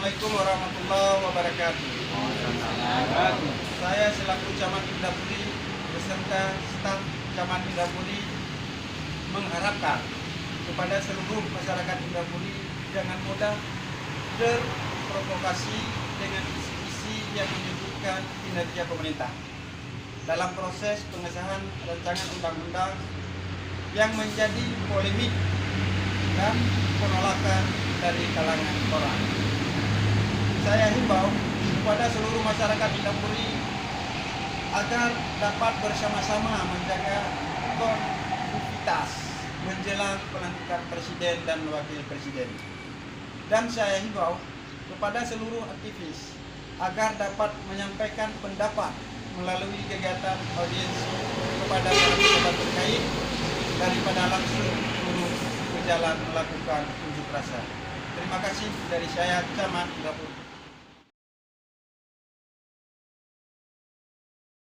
Assalamualaikum warahmatullahi wabarakatuh. Saya selaku Camat Indapuri beserta staf Camat Indapuri mengharapkan kepada seluruh masyarakat Indapuri jangan mudah terprovokasi dengan isi-isi yang menyebutkan kinerja pemerintah dalam proses pengesahan rancangan undang-undang yang menjadi polemik dan penolakan dari kalangan orang. Saya himbau kepada seluruh masyarakat Indapuri agar dapat bersama-sama menjaga kondusivitas menjelang pelantikan presiden dan wakil presiden. Dan saya himbau kepada seluruh aktivis agar dapat menyampaikan pendapat melalui kegiatan audiensi kepada para pejabat terkait daripada langsung turun ke jalan melakukan unjuk rasa. Terima kasih dari saya, Camat Indapuri.